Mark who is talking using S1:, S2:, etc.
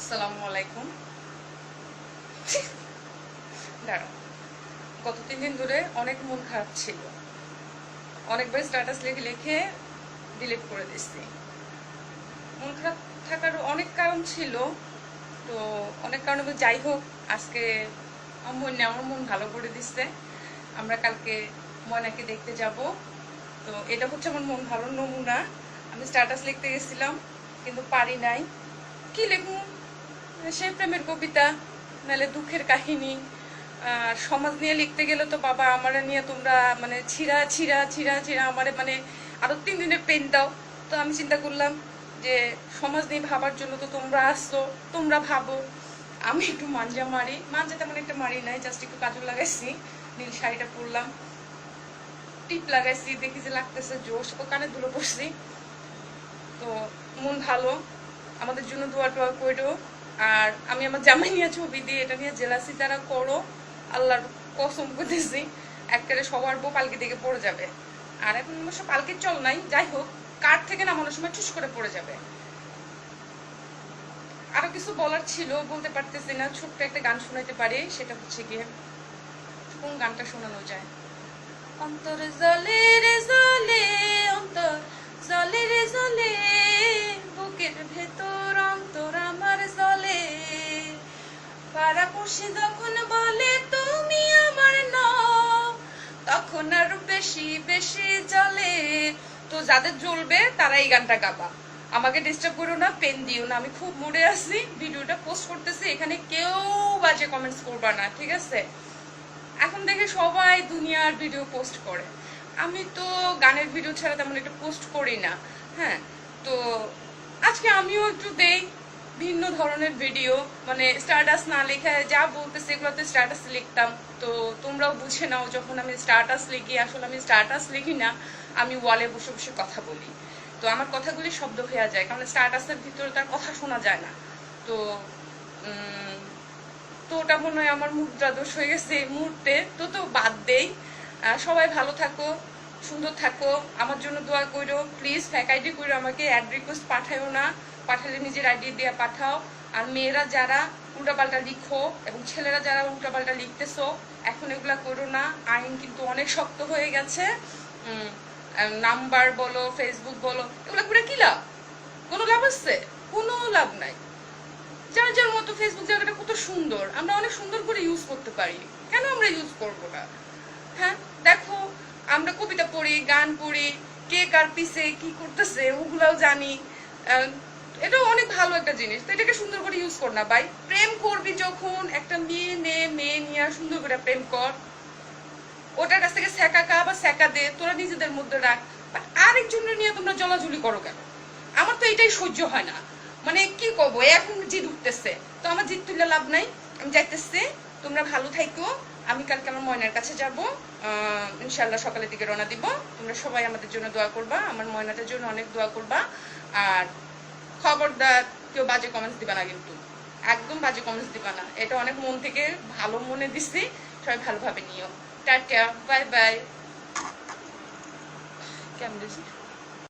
S1: আসসালামু আলাইকুম। দাঁড়াও, গত 3 দিন ধরে অনেক মন খারাপ ছিল। অনেকবার স্ট্যাটাস লিখে লিখে ডিলিট করে দিচ্ছি। মন খারাপ থাকার অনেক কারণ ছিল, তো অনেক কারণে যাই হোক, আজকে আমার মন ভালো করে দিচ্ছে। আমরা কালকে ময়নাকে দেখতে যাব, তো এটা হচ্ছে আমার মন ভালোর নমুনা। আমি স্ট্যাটাস লিখতে গেছিলাম কিন্তু পারি নাই। কি লিখুন, সেই প্রেমের কবিতা, নাহলে দুঃখের কাহিনী। আর সমাজ নিয়ে লিখতে গেলে তো বাবা আমারে নিয়ে তোমরা মানে ছিঁড়া ছিঁড়া ছিঁড়া ছিঁড়া আমারে মানে আরো 3 দিনের পেন দাও। তো আমি চিন্তা করলাম যে সমাজ নিয়ে ভাবার জন্য তো তোমরা আসছো, তোমরা ভাবো। আমি একটু মাঞ্জা তেমন একটা মারি নাই, জাস্ট একটু কাজল লাগাইছি, নীল শাড়িটা পরলাম, টিপ লাগাইছি, দেখি যে লাগতেছে জোশ, ও কানে দুলো পড়ছি। তো মন ভালো, আমাদের জন্য দোয়া টোয়া করো। আর আমি আমার জামাই নিয়ে ছবি দিয়ে এটা নিয়ে জেলাসি তারা করো, আল্লাহর কসম করতেছি একেবারে সবার বউ পালকি থেকে পড়ে যাবে। আর এখন অবশ্য পালকির চল নাই, যাই হোক কার থেকে নামানোর সময় ঠুস করে পড়ে যাবে। আরো কিছু বলার ছিল, বলতে পারতেছি না। ছোট্ট একটা গান শোনাইতে পারি, সেটা হচ্ছে গিয়ে, কোন গানটা শোনানো যায়? অন্তর জলে রে জলে, অন্তর জলে রে জলে, বুকের ভেতর অন্তর আমার জলে, পাড়াপড়শি যখন বলে তুমি আমার নও, তখন আরো বেশি বেশি জ্বলে। তো যাদের জ্বলবে তারা এই গানটা গাবা, আমাকে ডিস্টার্ব করো না, পেন দিও না। আমি খুব মুডে আছি, ভিডিওটা পোস্ট করতেছি, এখানে কেউ বাজে কমেন্টস করবা না, ঠিক আছে? এখন দেখে সবাই দুনিয়ার ভিডিও পোস্ট করে, আমি তো গানের ভিডিও ছাড়া তেমন একটা পোস্ট করি না। হ্যাঁ, তো আজকে আমিও একটু দেই ভিন্ন ধরনের ভিডিও, মানে স্ট্যাটাস না লেখা যা বলতেছে এগুলোতে স্ট্যাটাস লিখতাম। তো তোমরাও বুঝে নাও, যখন আমি স্ট্যাটাস লিখি, আসলে আমি স্ট্যাটাস লিখি না, আমি ওয়ালে বসে বসে কথা বলি। তো আমার কথাগুলি শব্দ হয়ে যায়, কারণ স্ট্যাটাসের ভিতরে তার কথা শোনা যায় না। তো তো ওটা মনে হয় আমার মুদ্রা দোষ হয়ে গেছে এই মুহূর্তে। তো বাদ দেই। সবাই ভালো থাকো, সুন্দর থাকো, আমার জন্য দোয়া করো প্লিজ। ফ্যাক আইডি করো, আমাকে অ্যাড রিকোয়েস্ট পাঠাও না, পাঠালে নিজের আইডি দিয়ে পাঠাও। আর মেয়েরা যারা উল্টাপাল্টা লিখো এবং ছেলেরা যারা উল্টাপাল্টা লিখতেছো, এখন এগুলা করো না। আইন কিন্তু অনেক শক্ত হয়ে গেছে। নাম্বার বলো, ফেসবুক বলো, এগুলা করে কি লাভ? কোনো লাভ আছে? কোনো লাভ নাই। যার যার মতো ফেসবুক জায়গাটা কত সুন্দর, আমরা অনেক সুন্দর করে ইউজ করতে পারি, কেন আমরা ইউজ করবো না? হ্যাঁ, দেখো আমরা কবিতা পড়ি, গান পড়ি, কে কার পিছে কি করতেছে ওগুলাও জানি। এটাও অনেক ভালো একটা জিনিস, তো এটাকে সুন্দর করে ইউজ কর না ভাই। প্রেম করবি যখন, একটা মেয়ে নিয়ে সুন্দর করে প্রেম কর, ওটার কাছ থেকে সেকা কা বা সেকা দে, তোরা নিজেদের মধ্যে রাখ। বাট আরেকজনের নিয়ে তোমরা জলাজলি করো কেন? আমার তো এটাই সহ্য হয় না। মানে কি করবো, এখন জিদ উঠতেছে, তো আমার জিদ তুললে লাভ নাই। আমি যাইতেছি, তোমরা ভালো থাইকো। আমি কালকে আমার ময়নার কাছে যাব, ইনশাল্লাহ সকালের দিকে রওনা দিব। তোমরা সবাই আমাদের জন্য দোয়া করবা, আমার ময়নাটার জন্য অনেক দোয়া করবা। আর খবরদার কেউ বাজে কমেন্টস দিবা না, কিন্তু একদম বাজে কমেন্টস দিবা না, এটা অনেক মন থেকে ভালো মনে দিচ্ছি। সবাই ভালোভাবে নিও। Tata, bye bye. কেমন দিছি?